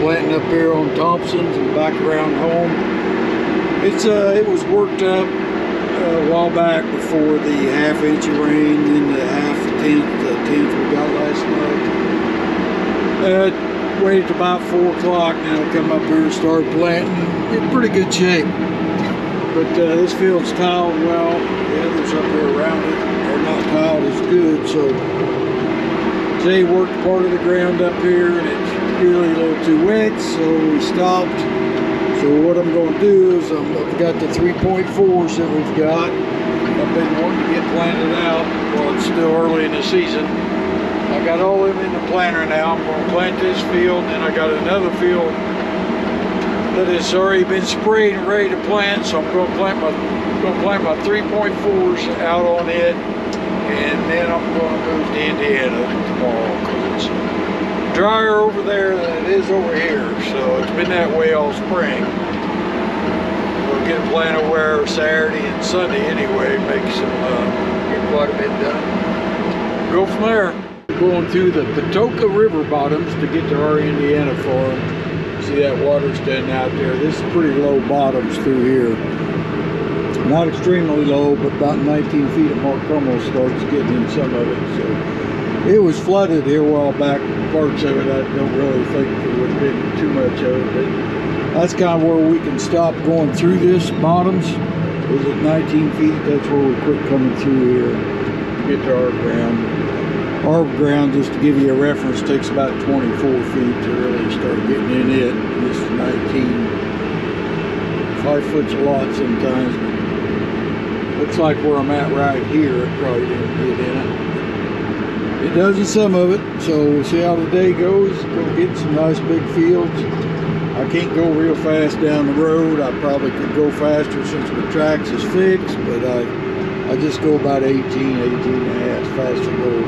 planting up here on Thompson's and back around home. It was worked up a while back before the half-inch of rain, then the tenth we got last night. Waited about 4 o'clock, now come up here and start planting. In pretty good shape. But this field's tiled well. The others up here around it are not tiled as good, so Jay worked part of the ground up here and it's really a little too wet, so we stopped. So what I'm going to do is I've got the 3.4s that we've got. I've been wanting to get planted out while it's still early in the season. I got all of them in the planter now. I'm going to plant this field, and then I got another field that has already been sprayed and ready to plant. So I'm going to plant my 3.4s out on it, and then I'm going to move to Indiana tomorrow because it's drier over there than it is over here. So it's been that way all spring. We'll get a planted where Saturday and Sunday anyway. Get quite a bit done. Go from there. Going through the Patoka River bottoms to get to our Indiana farm. See that water standing out there? This is pretty low bottoms through here. Not extremely low, but about 19 feet at Mark Crummell starts getting in some of it. So it was flooded here a while back. Parts of it, I don't really think there would have been too much of it. But that's kind of where we can stop going through this bottoms. Is at 19 feet. That's where we quit coming through here to get to our ground. Our ground, just to give you a reference, takes about 24 feet to really start getting in it. This is 19. 5 foot's a lot sometimes, but looks like where I'm at right here, it probably didn't get in it. It does in some of it, so we'll see how the day goes. Go get some nice big fields. I can't go real fast down the road. I probably could go faster since the tracks is fixed, but I just go about 18 and a half fast to go.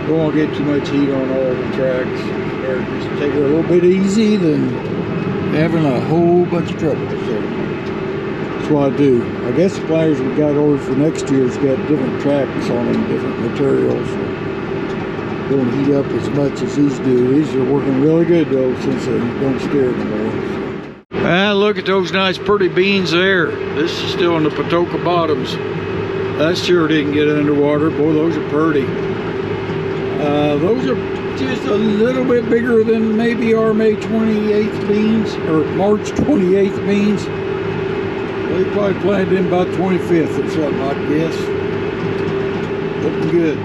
Don't want to get too much heat on all the tracks. Or just take it a little bit easy than having a whole bunch of trouble. So that's what I do. I guess the planters we got ordered for next year's got different tracks on them, different materials. So don't heat up as much as these do. These are working really good though, since they don't scare anymore. Ah, look at those nice pretty beans there. This is still in the Patoka bottoms. That sure didn't get underwater. Boy, those are pretty. Those are just a little bit bigger than maybe our May 28th beans or March 28th beans. They probably planted them about 25th or something, I guess. Looking good.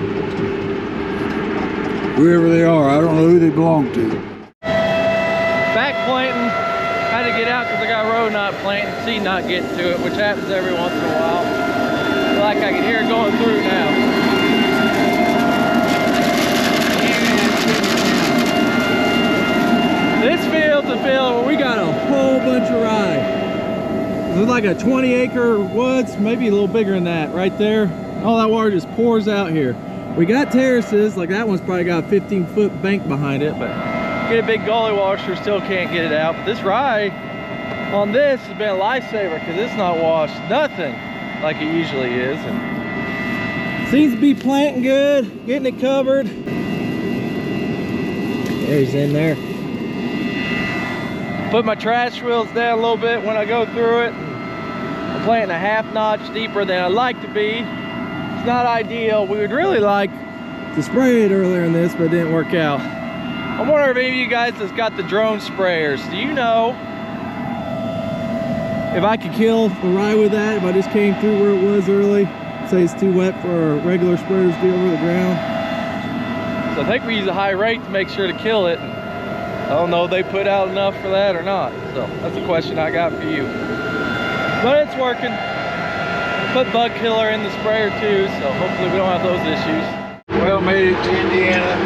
Whoever they are, I don't know who they belong to. Back planting. Had to get out because I got row knot planting, seed not getting to it, which happens every once in a while. I feel like I can hear it going through now. This field's a field where we got a whole bunch of rye. This is like a 20-acre woods, maybe a little bigger than that right there. All that water just pours out here. We got terraces, like that one's probably got a 15-foot bank behind it, but get a big gully washer, still can't get it out. But this rye on this has been a lifesaver because it's not washed nothing like it usually is. And seems to be planting good, getting it covered. There he's in there. Put my trash wheels down a little bit when I go through it. I'm planting a half notch deeper than I'd like to be. It's not ideal. We would really like to spray it earlier in this, but it didn't work out. I'm wondering if any of you guys has got the drone sprayers. Do you know if I could kill the rye with that, if I just came through where it was early? Say it's too wet for our regular sprayers to get over the ground. So I think we use a high rate to make sure to kill it. I don't know if they put out enough for that or not. So that's a question I got for you. But it's working. Put bug killer in the sprayer too, so hopefully we don't have those issues. Well, made it to Indiana.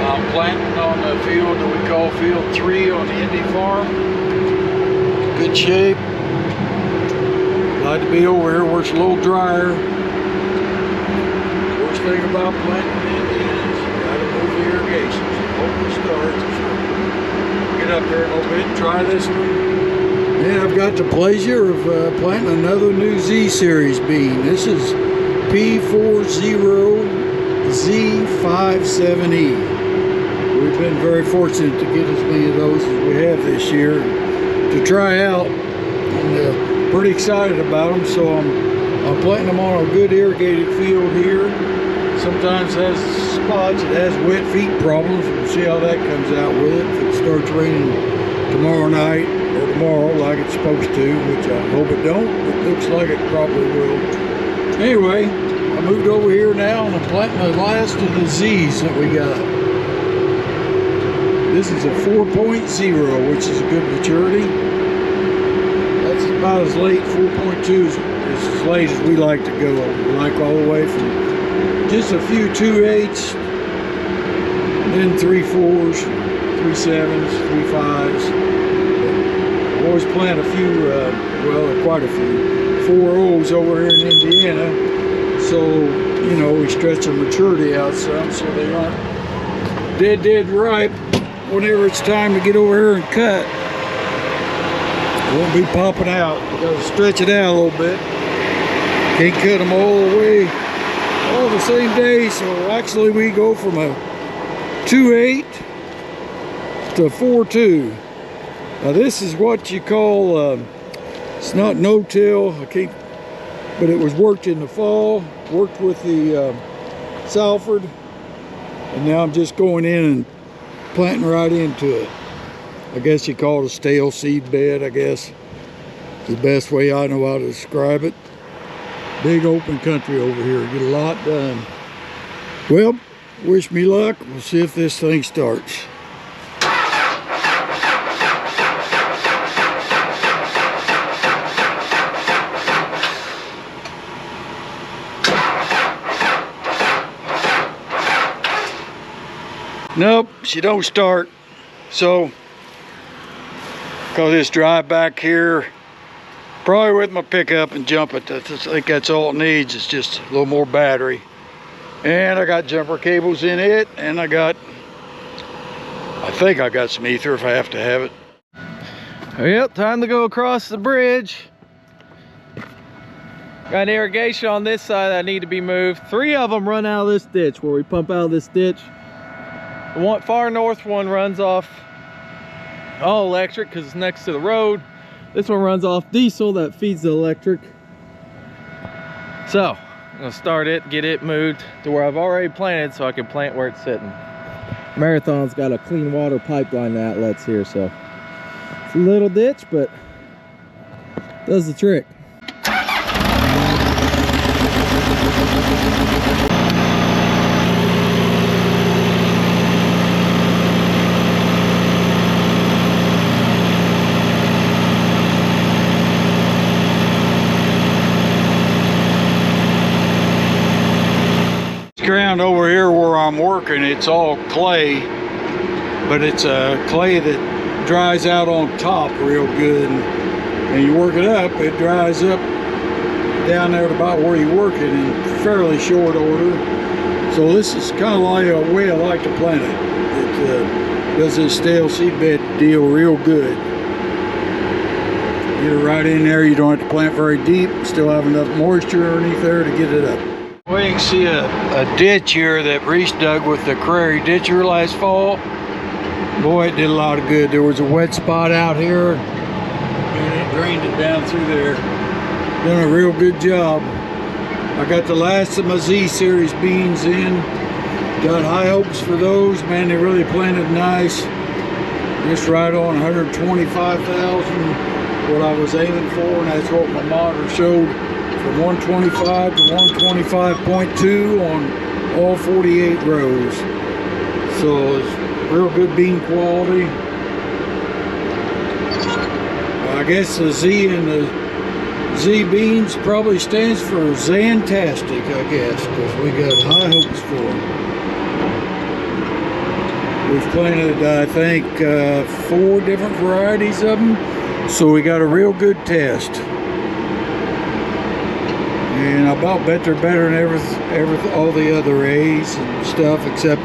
I'm planting on the field that we call Field 3 on the Indy farm. Good shape. Like to be over here where it's a little drier. Worst thing about planting in Indiana is you gotta move the irrigation. So hope it starts. Get up here a little bit and try this one. And I've got the pleasure of planting another new Z series bean. This is P40Z57E. we've been very fortunate to get as many of those as we have this year to try out, and pretty excited about them. So I'm planting them on a good irrigated field here. Sometimes it has spots, it has wet feet problems. We'll see how that comes out with it. If it starts raining tomorrow night or tomorrow like it's supposed to, which I hope it don't, it looks like it probably will. Anyway, I moved over here now and I'm planting the last of the Z's that we got. This is a 4.0, which is a good maturity. That's about as late, 4.2 is as late as we like to go. We like all the way from just a few 2/8s, then 3/4s, 3/7s, 3/5s. Always plant a few, well, quite a few 4.0s over here in Indiana. So, you know, we stretch the maturity out some so they aren't dead ripe whenever it's time to get over here and cut. It won't be popping out. You gotta stretch it out a little bit. Can't cut them all the way all the same day, so actually we go from a 2/8 to 4.2. Now this is what you call, it's not no-till, but it was worked in the fall, worked with the Salford, and now I'm just going in and planting right into it. I guess you call it a stale seed bed, I guess. The best way I know how to describe it. Big open country over here, get a lot done. Well, wish me luck. We'll see if this thing starts. Nope, she don't start. So, cause it's dry back here, probably with my pickup and jump it. I think that's all it needs. It's just a little more battery. And I got jumper cables in it, and I think I got some ether if I have to have it. Yep, time to go across the bridge. Got irrigation on this side that need to be moved. 3 of them run out of this ditch where we pump out of this ditch. The one far north one runs off all electric because it's next to the road. This one runs off diesel that feeds the electric. So I'm gonna start it, get it moved to where I've already planted so I can plant where it's sitting. Marathon's got a clean water pipeline to outlets here, so it's a little ditch, but does the trick. Ground over here where I'm working, it's all clay, but it's a clay that dries out on top real good, and you work it up, it dries up down there to about where you work it in fairly short order. So this is kind of like a way I like to plant it. It does this stale seedbed deal real good. Get it right in there, you don't have to plant very deep, still have enough moisture underneath there to get it up. Well, you can see a ditch here that Reese dug with the Prairie Ditcher last fall. Boy, it did a lot of good. There was a wet spot out here, and it drained it down through there. Done a real good job. I got the last of my Z series beans in. Got high hopes for those. Man, they really planted nice. Just right on 125,000, what I was aiming for, and that's what my monitor showed. From 125 to 125.2 on all 48 rows. So it's real good bean quality. I guess the Z in the Z beans probably stands for Zantastic, I guess, because we got high hopes for them. We've planted, I think, 4 different varieties of them, so we got a real good test. And I about bet they're better than all the other A's and stuff, except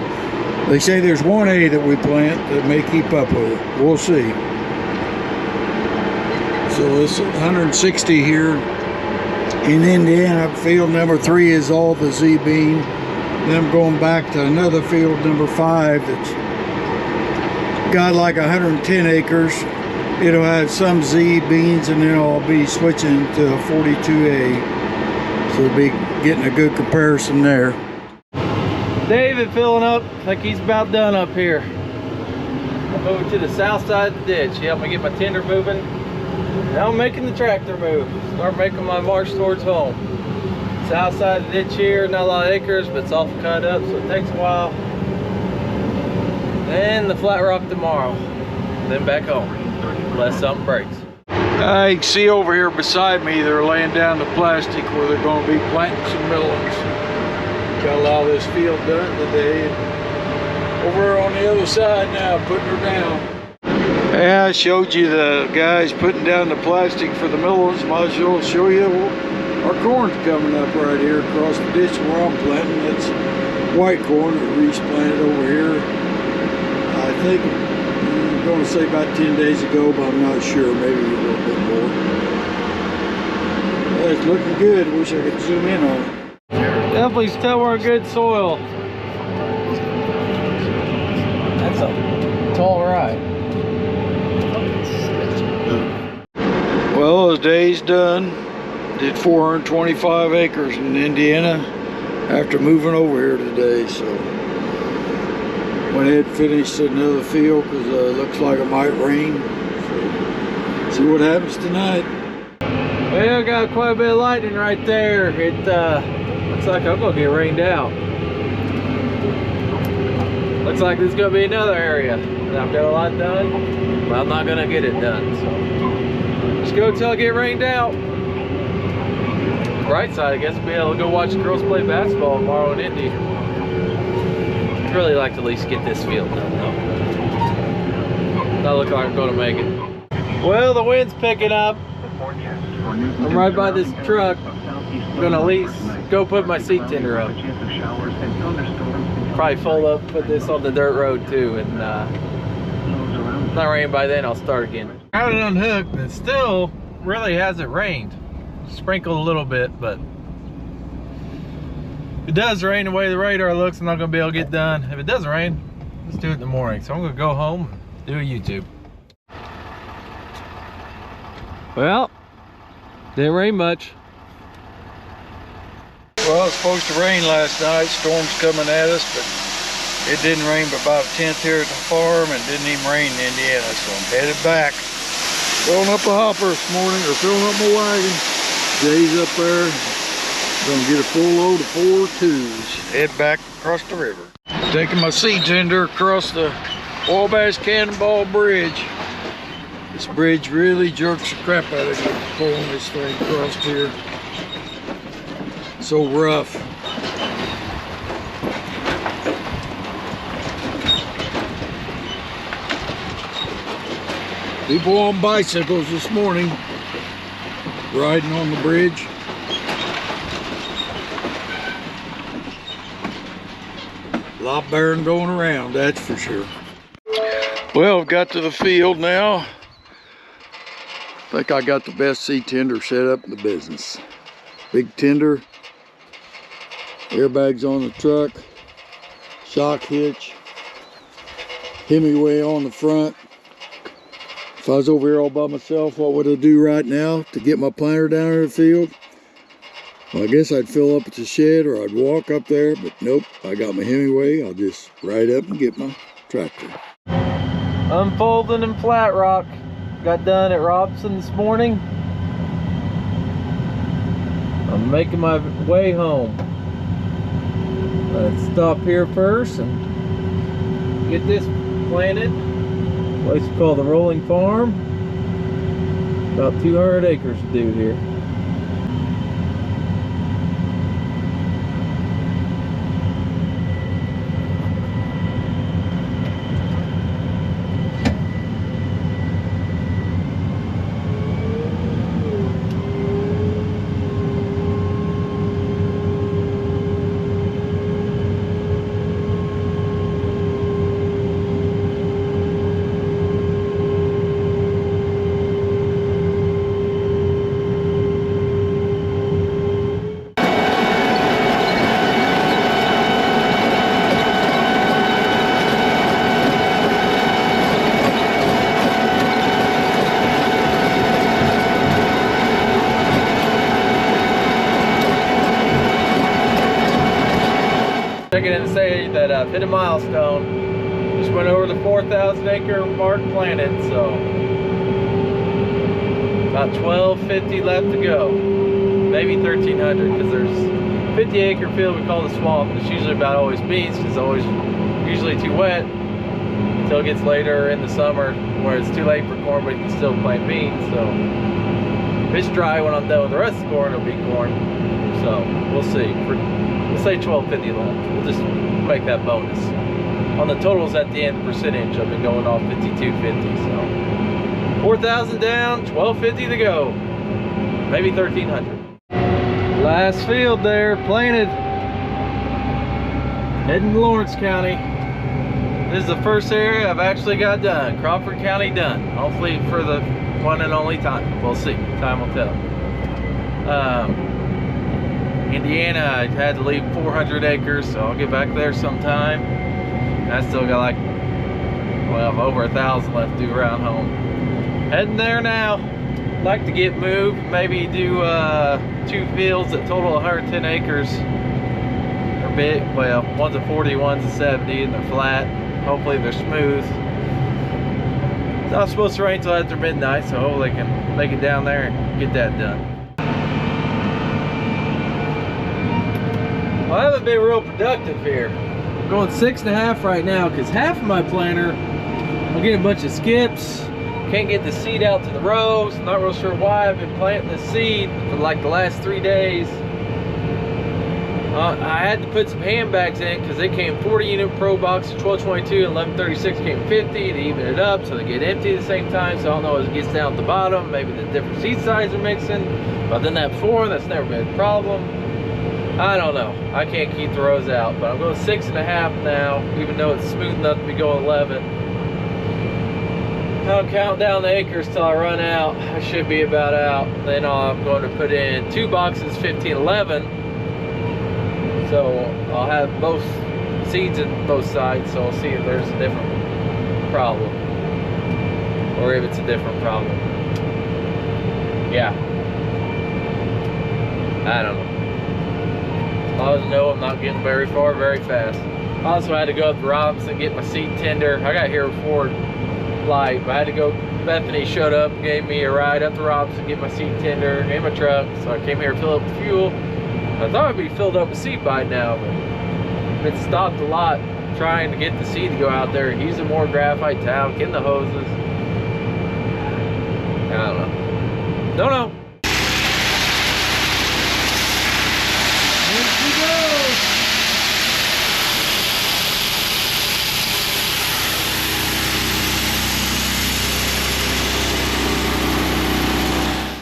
they say there's one A that we plant that may keep up with it. We'll see. So this 160 here in Indiana, field number 3 is all the Z bean. Then I'm going back to another field, number 5, that's got like 110 acres. It'll have some Z beans, and then I'll be switching to a 42A. So we'll be getting a good comparison there. David filling up like he's about done up here. I'm moving to the south side of the ditch. He helped me get my tender moving. Now I'm making the tractor move. Start making my march towards home. South side of the ditch here, not a lot of acres, but it's all cut up, so it takes a while. Then the flat rock tomorrow. Then back home, unless something breaks. You can see over here beside me, they're laying down the plastic where they're going to be planting some melons. Got a lot of this field done today. And over on the other side now, putting her down. Yeah, I showed you the guys putting down the plastic for the melons. Might as well show you our corn's coming up right here across the ditch where I'm planting. It's white corn that Reese planted over here. I think I'm going to say about 10 days ago, but I'm not sure, maybe a little bit more. Yeah, it's looking good. Wish I could zoom in on it. Definitely tell we're in good soil. That's a tall ride. Well, his day's done. Did 425 acres in Indiana after moving over here today, so went ahead and finished another field because it looks like it might rain. So see what happens tonight. Well, got quite a bit of lightning right there. It looks like I'm gonna get rained out. Looks like this is gonna be another area that I've got a lot done, but I'm not gonna get it done. So just go till I get rained out. Bright side, I guess, we'll be able to go watch the girls play basketball tomorrow in Indy. I'd really like to at least get this field done, though. Not looking like I'm going to make it. Well, the wind's picking up. I'm right by this truck. I'm going to at least go put my seat tender up. Probably fold up, put this on the dirt road too, and if not raining by then, I'll start again. I got it unhooked, and it still really hasn't rained. Sprinkled a little bit, but if it does rain the way the radar looks, I'm not going to be able to get done. If it doesn't rain, let's do it in the morning. So I'm going to go home and do a YouTube. Well, didn't rain much. Well, it was supposed to rain last night. Storm's coming at us, but it didn't rain but about a tenth here at the farm, and didn't even rain in Indiana. So I'm headed back. Filling up a hopper this morning, or filling up my wagon. Jay's up there. Gonna get a full load of 4.2s. Head back across the river. Taking my seed tender across the Wabash Cannonball Bridge. This bridge really jerks the crap out of you pulling this thing across here. So rough. People on bicycles this morning riding on the bridge. A lot better than going around, that's for sure. Well, I've got to the field now. I think I got the best seed tender set up in the business. Big tender, airbags on the truck, shock hitch, Hemingway on the front. If I was over here all by myself, what would I do right now to get my planter down in the field? Well, I guess I'd fill up at the shed, or I'd walk up there, but nope, I got my Hemingway. I'll just ride up and get my tractor. Unfolding in Flat Rock. Got done at Robson this morning. I'm making my way home. Let's stop here first and get this planted. Place we call the Rolling Farm. About 200 acres to do here. I've hit a milestone. Just went over the 4,000 acre mark planted, so about 1,250 left to go. Maybe 1,300, because there's 50 acre field we call the swamp. It's usually about always beans, because it's always usually too wet until it gets later in the summer where it's too late for corn, but you can still plant beans. So if it's dry when I'm done with the rest of the corn, it'll be corn. So we'll see. We'll say 1,250 left. We'll just make that bonus. On the totals at the end, the percentage, I've been going off 5250. So 4,000 down, 1,250 to go. Maybe 1,300. Last field there, planted. Heading to Lawrence County. This is the first area I've actually got done. Crawford County done. Hopefully for the one and only time. We'll see. Time will tell. Indiana, I had to leave 400 acres, so I'll get back there sometime. I still got like, well, over 1,000 left to do around home. Heading there now. Like to get moved, maybe do 2 fields that total 110 acres. They're big, well, one's a 40, one's a 70, and they're flat. Hopefully they're smooth. It's not supposed to rain till after midnight, so hopefully they can make it down there and get that done. Well, I haven't been real productive here. I'm going 6.5 right now because half of my planter, I'm getting a bunch of skips. Can't get the seed out to the rows. Not real sure why. I've been planting the seed for like the last 3 days. I had to put some handbags in because they came 40 unit pro box, 1222 and 1136 came 50 to even it up so they get empty at the same time. So I don't know as it gets down at the bottom, maybe the different seed size are mixing. But then that before, that's never been a problem. I don't know. I can't keep the rows out, but I'm going 6.5 now, even though it's smooth enough to be going 11. I'll count down the acres till I run out. I should be about out. Then I'm going to put in 2 boxes 1511. So I'll have both seeds in both sides, so I'll see if there's a different problem. Or if it's a different problem. Yeah. I don't know. I just know I'm not getting very far very fast. I also had to go up to Robinson and get my seed tender. I got here before light, but I had to go. Bethany showed up, gave me a ride up to Robinson, get my seed tender in my truck. So I came here to fill up the fuel. I thought it'd be filled up with seed by now, but I've been stopped a lot trying to get the seed to go out there, using more graphite talc, getting the hoses. I don't know. Don't know. Here she goes.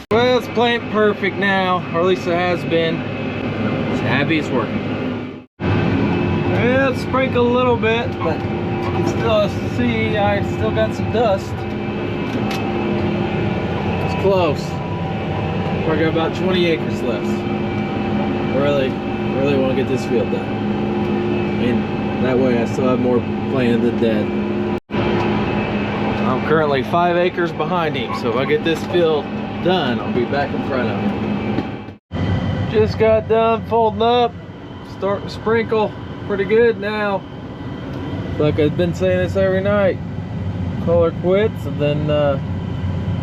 Well, it's planted perfect now, or at least it has been. Happy it's working. Yeah, it's sprinkled a little bit, but you can still see I still got some dust. It's close. I got about 20 acres left. I really want to get this field done. And that way I still have more planted than dead. I'm currently 5 acres behind him, so if I get this field done, I'll be back in front of him. Just got done folding up, starting to sprinkle pretty good now. Like I've been saying this every night. Call her quits and then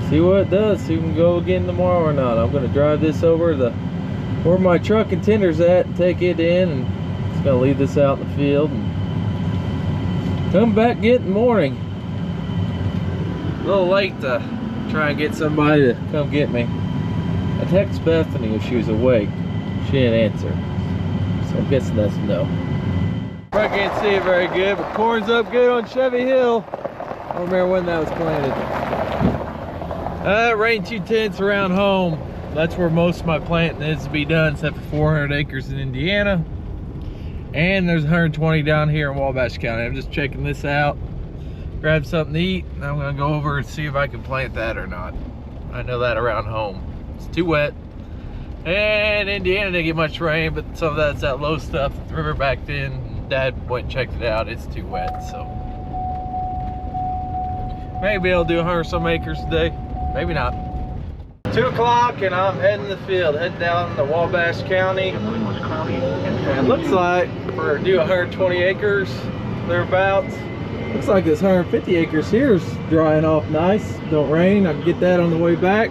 see what it does. See if we can go again tomorrow or not. I'm gonna drive this over to where my truck and tender's at and take it in, and just gonna leave this out in the field and come back get in the morning. A little late to try and get somebody to come get me. I texted Bethany if she was awake. She didn't answer, so I'm guessing that's a no. I can't see it very good, but corn's up good on Chevy Hill. I don't remember when that was planted. Rain 2/10 around home. That's where most of my planting needs to be done, except for 400 acres in Indiana. And there's 120 down here in Wabash County. I'm just checking this out. Grab something to eat, and I'm gonna go over and see if I can plant that or not. I know that around home. It's too wet. And Indiana didn't get much rain, but some of that's that low stuff the river backed in. Dad went and checked it out. It's too wet, so maybe I'll do 100 some acres today. Maybe not. 2 o'clock and I'm heading the field, heading down to Wabash County. It looks like for do 120 acres, thereabouts. Looks like this 150 acres here is drying off nice. Don't rain. I can get that on the way back.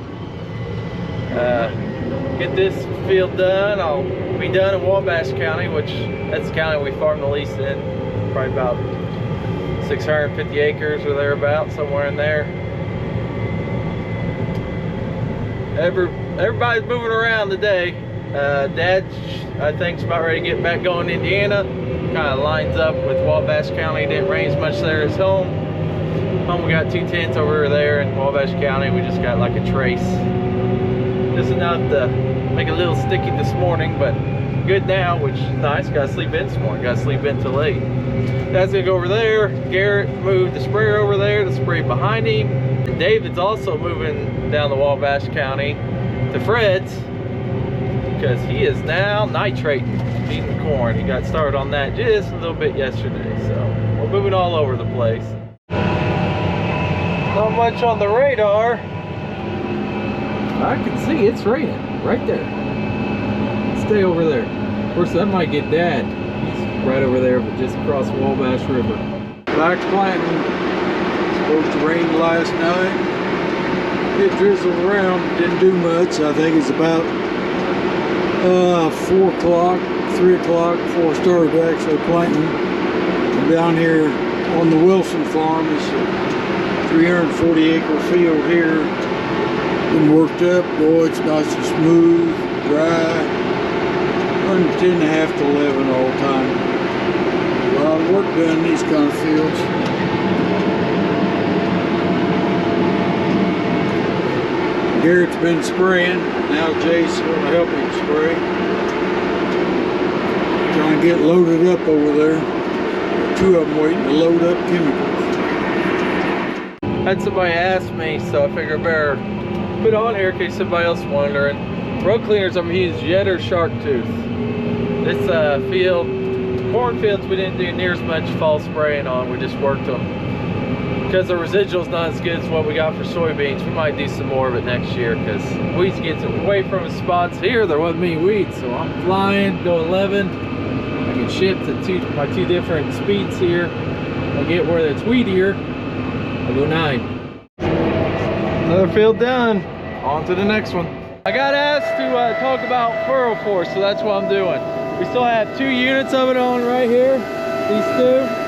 Get this field done. I'll be done in Wabash County, which that's the county we farm the lease in. Probably about 650 acres or thereabouts, somewhere in there. Everybody's moving around today. Dad, I think, is about ready to get back going to Indiana. Kind of lines up with Wabash County. Didn't rain as much there as home. We got 2 tents over there in Wabash County. We just got like a trace. Just enough to make it a little sticky this morning, but good now, which is nice. Got to sleep in this morning. Got to sleep in till late. Dad's gonna go over there. Garrett moved the sprayer over there to spray behind him. And David's also moving down to Wabash County to Fred's because he is now nitrating, feeding corn. He got started on that just a little bit yesterday, so we're moving all over the place. Not much on the radar. I can see it's raining right there. Stay over there. Of course, that might get Dad. He's right over there, but just across the Wabash River. Back planting. Supposed to rain last night. It drizzled around, didn't do much. I think it's about 4 o'clock, 3 o'clock before I started actually planting. I'm down here on the Wilson farm. It's a 340 acre field here. Been worked up. Boy, it's nice and smooth, dry. Running 10.5 to 11 all the time. A lot of work done in these kind of fields. Garrett's been spraying. Now Jay's going to help him spray. Trying to get loaded up over there. 2 of them waiting to load up chemicals. Had somebody ask me, so I figured I better put on here in case somebody else is wondering. Road cleaners I'm using Jet or Shark Tooth. This field, cornfields, we didn't do near as much fall spraying on. We just worked them. Because the residual's not as good as what we got for soybeans, we might do some more of it next year because weeds get away from the spots. Here, there wasn't many weeds, so I'm flying, go 11. I can shift to my 2 different speeds here. I'll get where it's weedier. I'll go 9. Another field done. On to the next one. I got asked to talk about furrow force, so that's what I'm doing. We still have 2 units of it on right here. These 2.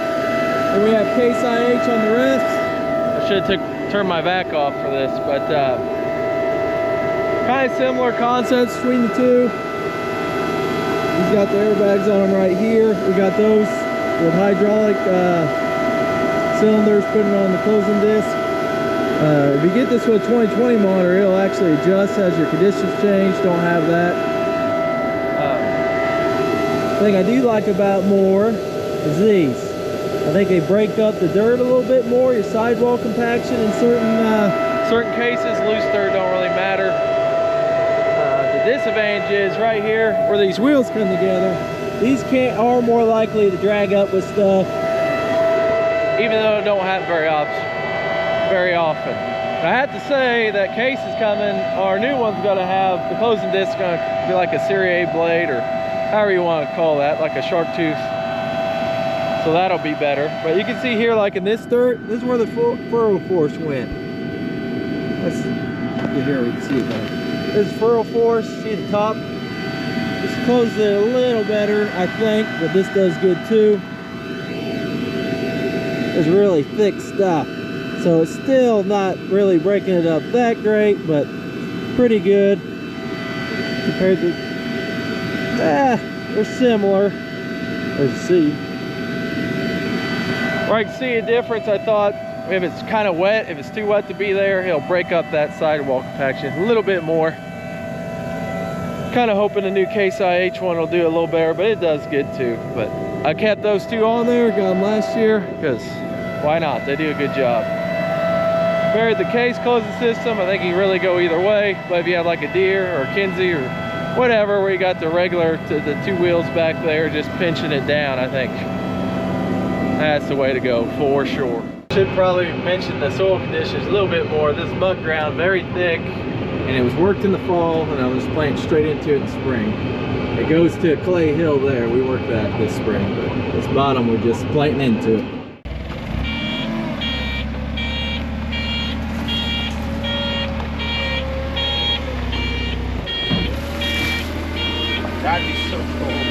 And we have Case IH on the rest. I should have turned my vac off for this, but kind of similar concepts between the 2. He's got the airbags on them right here. We got those with hydraulic cylinders putting on the closing disc. If you get this with a 2020 motor, it'll actually adjust as your conditions change. Don't have that. Thing I do like about more is these. I think they break up the dirt a little bit more, your sidewall compaction in certain cases. Loose dirt don't really matter. The disadvantage is right here where these wheels come together. These are more likely to drag up with stuff, even though it don't happen very often. I have to say that Case is coming. Our new one's going to have the closing disc going to be like a Series A blade, or however you want to call that, like a shark tooth. So that'll be better. But you can see here, like in this dirt, this is where the furrow force went. Let's get here, we can see it better. This is furrow force. See the top? This closes it a little better, I think, but this does good too. It's really thick stuff. So it's still not really breaking it up that great, but pretty good compared to, they're similar, as you see. Where I can see a difference, I thought if it's kind of wet, if it's too wet to be there, it'll break up that sidewall compaction a little bit more. Kind of hoping the new Case IH one will do a little better, but it does good too. But I kept those 2 on there, got them last year, because why not? They do a good job. Buried the Case closing system. I think you really go either way, but if you have like a Deere or a Kinsey or whatever, where you got the regular, the 2 wheels back there, just pinching it down, I think that's the way to go for sure. Should probably mention the soil conditions a little bit more. This muck ground, very thick, and it was worked in the fall, and I was planting straight into it in spring. It goes to a clay hill there. We worked that this spring, but this bottom we're just planting into it. That'd be so cool.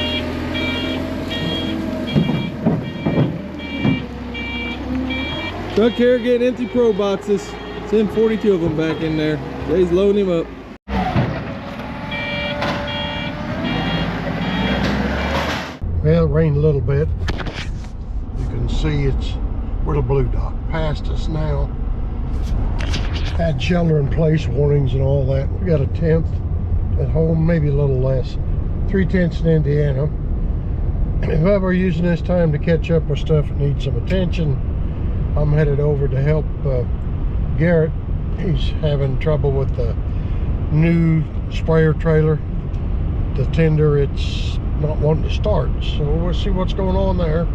Truck here getting empty pro boxes. Send 42 of them back in there. Jay's loading him up. Well, it rained a little bit. You can see it's where the blue dot past us now. Had shelter in place warnings and all that. We got a 10th at home, maybe a little less. 3/10 in Indiana. If ever using this time to catch up with stuff that needs some attention, I'm headed over to help Garrett. He's having trouble with the new sprayer trailer. The tender, it's not wanting to start, so we'll see what's going on there.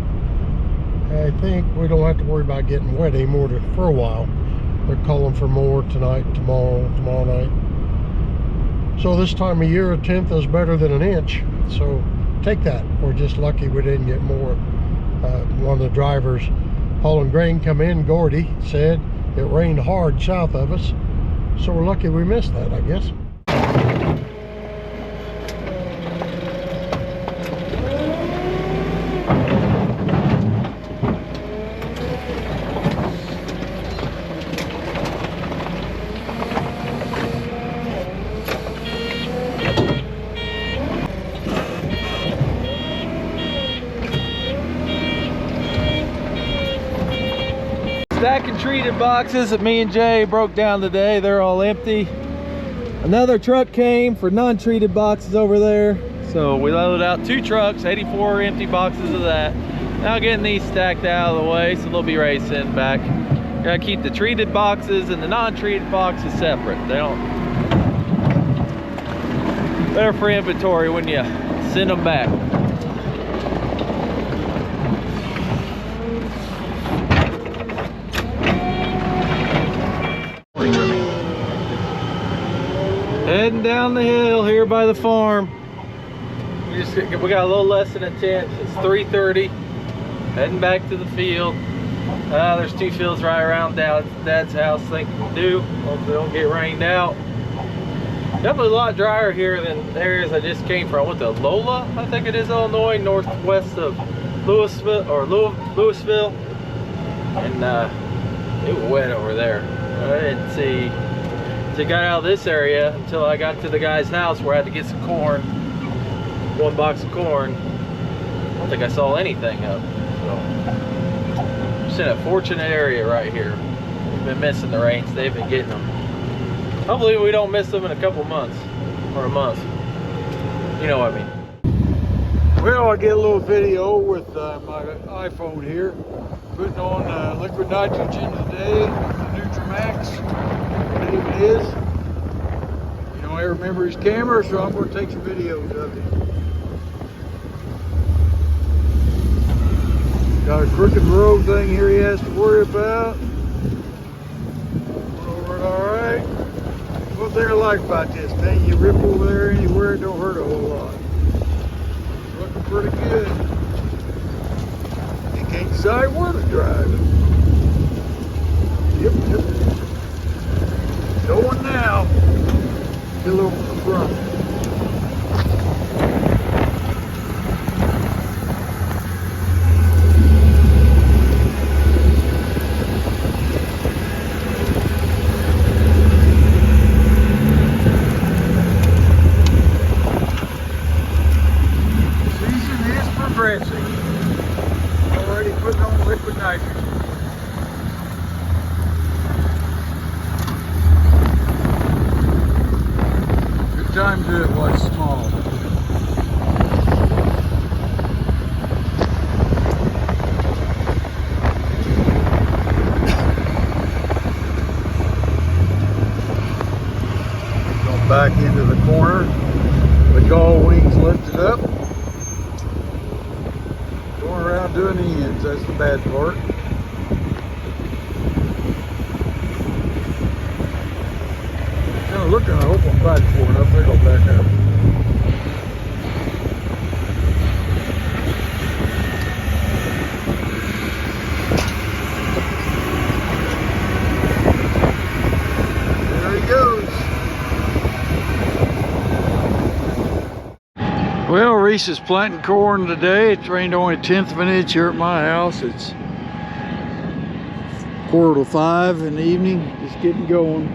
I think we don't have to worry about getting wet anymore for a while. They're calling for more tonight, tomorrow night. So this time of year, a 10th is better than an inch, so take that. We're just lucky we didn't get more. One of the drivers hauling grain come in, Gordy, said it rained hard south of us, so we're lucky we missed that, I guess. Stacking treated boxes that me and Jay broke down today. They're all empty. Another truck came for non-treated boxes over there. So we loaded out 2 trucks, 84 empty boxes of that. Now getting these stacked out of the way so they'll be ready to send back. Gotta keep the treated boxes and the non-treated boxes separate. They're for inventory when you send them back. Heading down the hill here by the farm. We got a little less than a 10th. It's 3:30. Heading back to the field. There's 2 fields right around Dad's house. Think we do. Hopefully don't get rained out. Definitely a lot drier here than the areas I just came from. I went to Lola, I think it is, Illinois, northwest of Louisville, and it was wet over there. I didn't see. I got out of this area until I got to the guy's house where I had to get some corn, 1 box of corn. I don't think I saw anything up. So, just in a fortunate area right here. We've been missing the rains. They've been getting them. Hopefully we don't miss them in a couple months or a month. You know what I mean. Well, I get a little video with my iPhone here, putting on liquid nitrogen today, the Nutramax. What it is. You know, I remember his camera, so I'm going to take some videos of it. Got a crooked road thing here he has to worry about. Over it all right. What they like about this thing, you rip over there anywhere, it don't hurt a whole lot. Looking pretty good. You can't decide where to drive it. Yep. Going now. Get a little from the front. Season is progressing. Already putting on liquid nitrogen. Time to do it while it's small. Go back into the corner. The gull wings lifted up. Going around doing the ends. That's the bad part. Looking, I hope I'm back for enough. They go back up. Reese is planting corn today. It's rained only 1/10 of an inch here at my house. It's 4:45 in the evening, just getting going.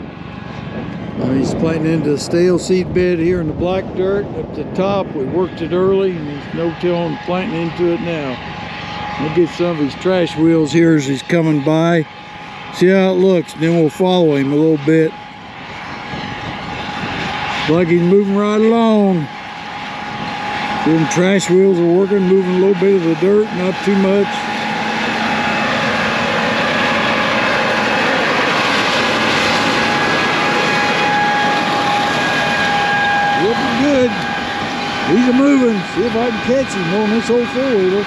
He's planting into a stale seed bed here in the black dirt at the top. We worked it early and he's no-tilling planting into it now. We'll get some of his trash wheels here as he's coming by. See how it looks, and then we'll follow him a little bit. Like he's moving right along. Them trash wheels are working, moving a little bit of the dirt, not too much. Looking good. He's a moving. See if I can catch him on this old four-wheeler,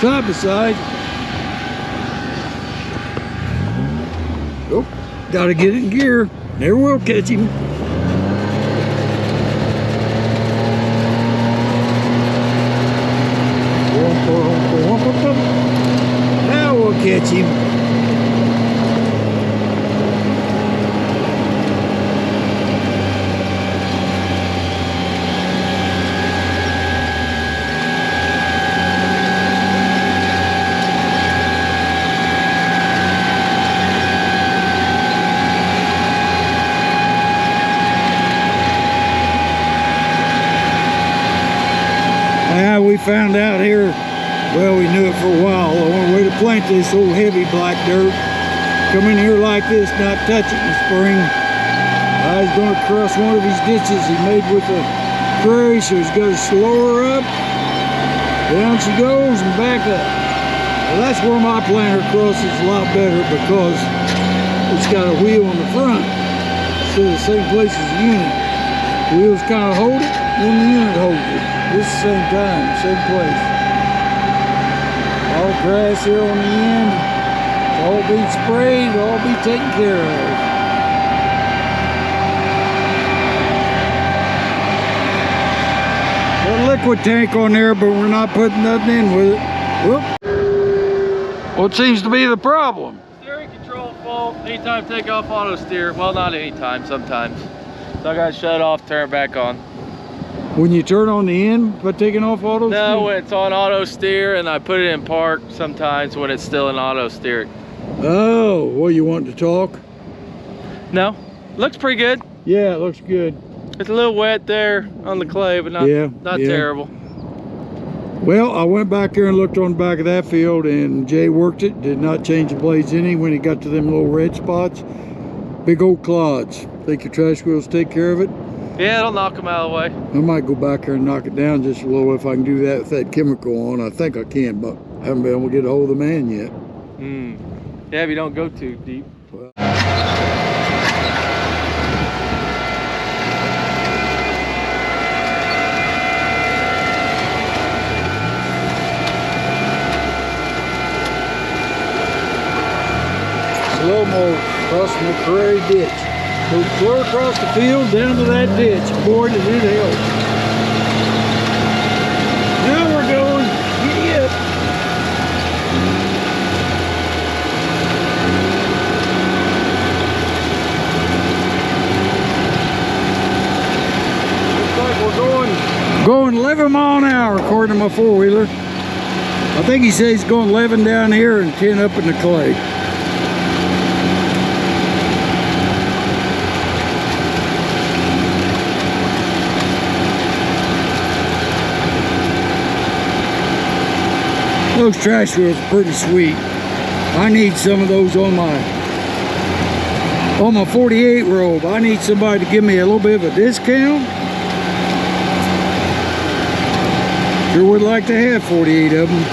side by side. Oh, gotta get it in gear. There we'll catch him. Now we'll catch him. Yeah, we found out here, well, we knew it for a while, the only way to plant this old heavy black dirt, come in here like this, not touch it in the spring. He's going to cross one of his ditches he made with a prairie, so he's got to slow her up. Down she goes and back up. Well, that's where my planter crosses a lot better because it's got a wheel in the front instead of the same place as the unit. The wheels kind of hold it, then the unit holds it. This is the same time, same place. All grass here on the end. It's all being sprayed, it'll all be taken care of. Got a liquid tank on there, but we're not putting nothing in with it. Whoop. What seems to be the problem? Steering control fault. Anytime take off auto steer. Well, not anytime, sometimes. So I gotta shut it off, turn it back on. When you turn on the end by taking off auto steer? No, when it's on auto steer, and I put it in park sometimes when it's still in auto steer. Oh, well, you want to talk? No, looks pretty good. Yeah, it looks good. It's a little wet there on the clay, but not terrible. Well, I went back there and looked on the back of that field, and Jay worked it, did not change the blades any when he got to them little red spots. Big old clods. Think your trash wheels take care of it? Yeah, it'll knock them out of the way. I might go back there and knock it down just a little if I can do that with that chemical on. I think I can, but I haven't been able to get a hold of the man yet. Yeah, if you don't go too deep. Well, slow mo crossing the prairie ditch. Go clear across the field down to that ditch. Boy, did it help. Now we're going. Giddy up. Looks like we're going 11 mile an hour according to my four-wheeler. I think he says he's going 11 down here and 10 up in the clay. Those trash wheels are pretty sweet. I need some of those on my 48 robe. I need somebody to give me a little bit of a discount. Sure would like to have 48 of them.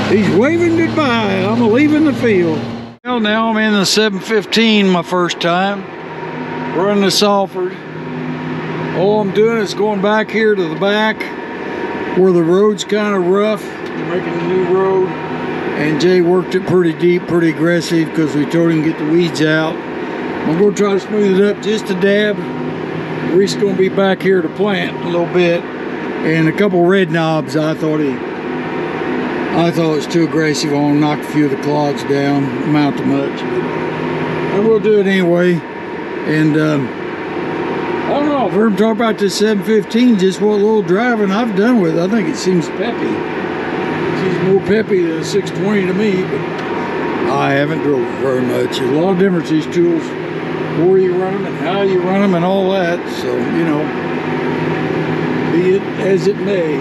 He's waving goodbye. I'm leaving the field. Well, now I'm in the 715 my first time. Running the Salford. All I'm doing is going back here to the back where the road's kind of rough. We're making a new road. And Jay worked it pretty deep, pretty aggressive because we told him to get the weeds out. I'm going to try to smooth it up just a dab. Reese's going to be back here to plant a little bit. and a couple red knobs. I thought it was too aggressive on, knocked a few of the clods down, amount too much. But I will do it anyway. And I don't know, I've heard him talk about this 715, just what little driving I've done with it. I think it seems peppy. It seems more peppy than a 620 to me, but I haven't drove it very much. There's a lot of difference, these tools, where you run them and how you run them and all that. So, you know, be it as it may.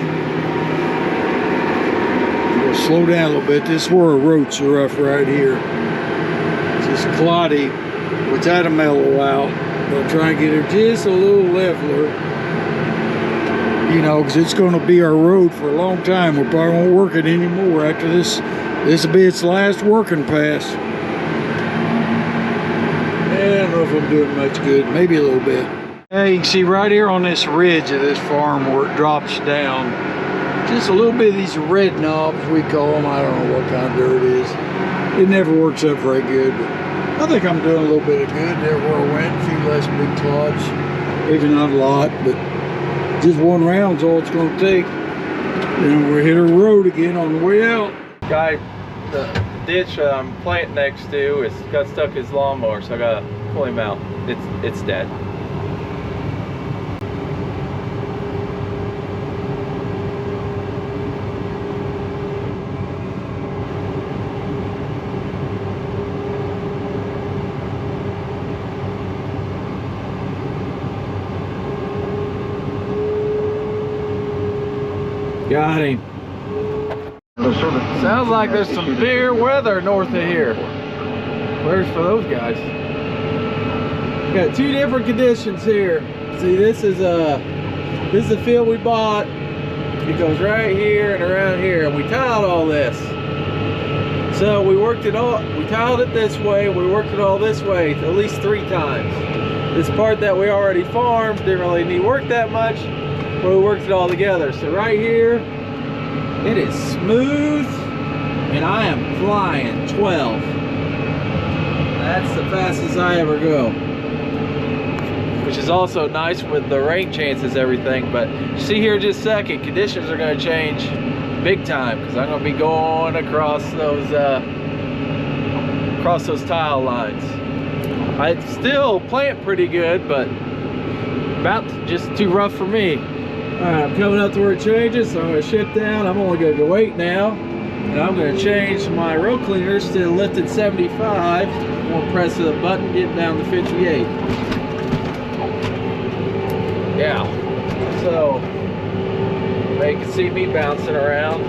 I'm gonna slow down a little bit. This is where the road's so rough right here. It's just cloddy without a mellow out. I'll try and get her just a little leveler, you know, because it's going to be our road for a long time. We probably won't work it anymore after this. This will be its last working pass. And I don't know if I'm doing much good, maybe a little bit. Hey, you can see right here on this ridge of this farm where it drops down, just a little bit of these red knobs, we call them. I don't know what kind of dirt it is. It never works up very good, but I think I'm doing a little bit of good there where I went. A few less big clods, maybe not a lot, but just one round's all it's going to take. Then we'll hit a road again on the way out. Guy, the ditch I'm planting next to, it's got stuck his lawnmower, so I gotta pull him out. It's dead. Got him. Sounds like there's some severe weather north of here. Where's for those guys? Got two different conditions here. See, this is the field we bought. It goes right here and around here, and we tiled all this. So we worked it all. We tiled it this way. We worked it all this way at least 3 times. This part that we already farmed didn't really need work that much. But we worked it all together. So right here, it is smooth, and I am flying 12. That's the fastest I ever go. Which is also nice with the rain chances, everything. But see here in just a second, conditions are going to change big time because I'm going to be going across those tile lines. I still plant pretty good, but about just too rough for me. Alright, I'm coming up to where it changes, so I'm going to shift down. I'm only going to go 8 now. And I'm going to change my row cleaners to lifted 75. I'm going to press the button, get down to 58. Yeah. So, you can see me bouncing around.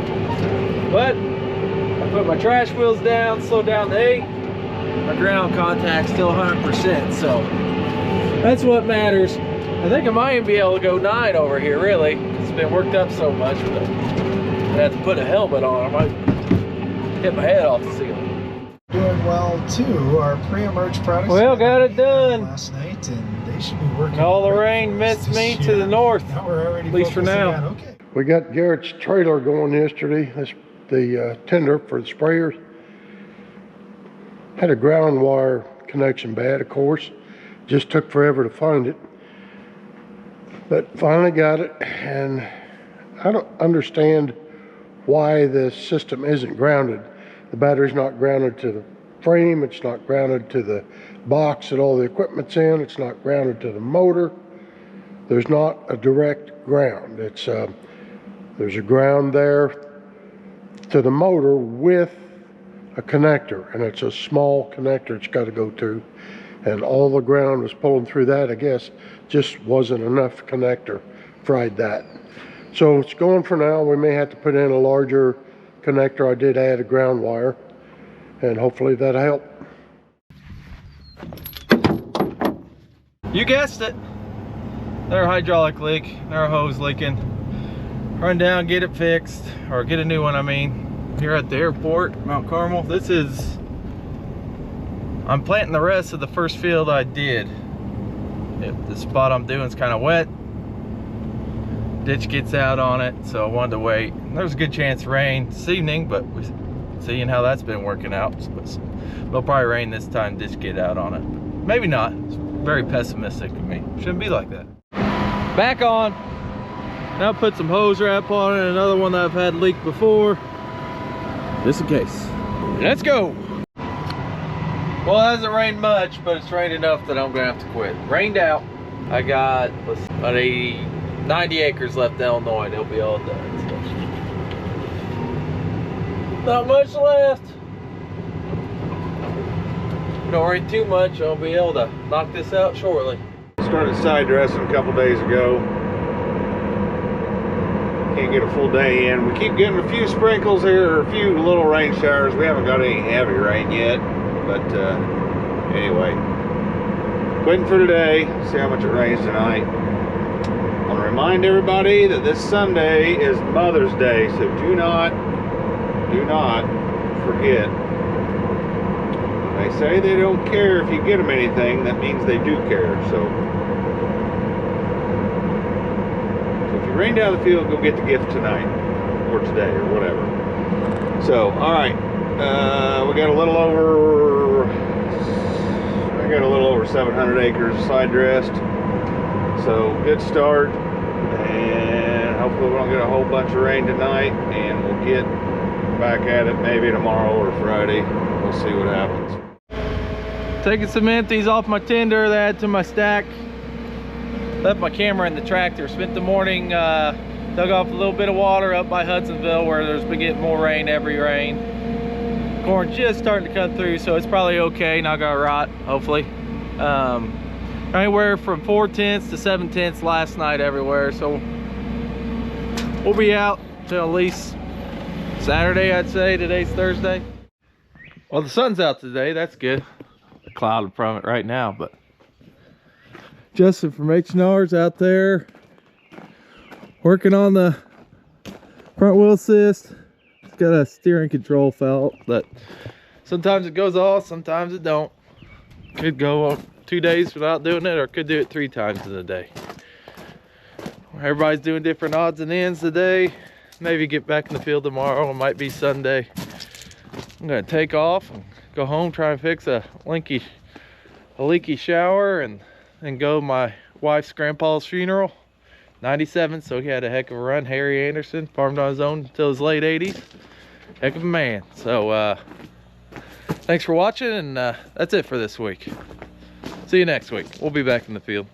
But, I put my trash wheels down, slowed down to 8. My ground contact's still 100%, so that's what matters. I think I might even be able to go 9 over here, really. It's been worked up so much, but I have to put a helmet on. I might hit my head off the ceiling. Doing well too. Our pre-emerge products. Well, got it done last night, and they should be working. All the rain missed me to the north. Now we're already at least for now. Okay. We got Garrett's trailer going yesterday. That's the tender for the sprayers. Had a ground wire connection bad, of course. Just took forever to find it. But finally got it, and I don't understand why the system isn't grounded. The battery's not grounded to the frame, it's not grounded to the box that all the equipment's in, it's not grounded to the motor. There's not a direct ground. It's there's a ground there to the motor with a connector, and it's a small connector it's got to go to. And all the ground was pulling through that, I guess, just wasn't enough connector, fried that. So it's going for now. We may have to put in a larger connector. I did add a ground wire, and hopefully that'll help. You guessed it. Their hydraulic leak, their hose leaking. Run down, get it fixed, or get a new one, I mean. Here at the airport, Mount Carmel. I'm planting the rest of the first field I did. The spot I'm doing is kind of wet. Ditch gets out on it, so I wanted to wait. There's a good chance of rain this evening, but we're seeing how that's been working out. It'll probably rain this time, ditch get out on it. Maybe not. It's very pessimistic of me. Shouldn't be like that. Back on. Now put some hose wrap on it, another one that I've had leak before, just in case. Let's go. Well, it hasn't rained much, but it's rained enough that I'm gonna have to quit. Rained out. I got about 90 acres left in Illinois. They'll be all done. So. Not much left. Don't rain too much, I'll be able to knock this out shortly. Started side dressing a couple days ago. Can't get a full day in. We keep getting a few sprinkles here, a few little rain showers. We haven't got any heavy rain yet, but anyway, quitting for today. See how much it rains tonight. I want to remind everybody that this Sunday is Mother's Day, so do not forget. They say they don't care if you get them anything. That means they do care. So if you rain down the field, go get the gift tonight or today or whatever. So, all right, we got a little over 700 acres side dressed. So good start, and hopefully we don't get a whole bunch of rain tonight, and we'll get back at it maybe tomorrow or Friday. We'll see what happens. Taking some empties off my tender to add to my stack. Left my camera in the tractor. Spent the morning, dug off a little bit of water up by Hudsonville where there's been getting more rain every rain. Corn just starting to come through, so it's probably okay, not gonna rot, hopefully. Anywhere from 4/10 to 7/10 last night everywhere, so we'll be out till at least Saturday, I'd say. Today's Thursday. Well, the sun's out today, that's good. Clouded from it right now, but Justin from H&R's out there working on the front wheel assist. It's got a steering control felt that sometimes it goes off, sometimes it don't. Could go 2 days without doing it, or could do it 3 times in a day. Everybody's doing different odds and ends today. Maybe get back in the field tomorrow. It might be Sunday. I'm gonna take off and go home, try and fix a leaky shower, and go to my wife's grandpa's funeral. 97, so he had a heck of a run. Harry Anderson, farmed on his own until his late 80s. Heck of a man. So thanks for watching, and that's it for this week. See you next week. We'll be back in the field.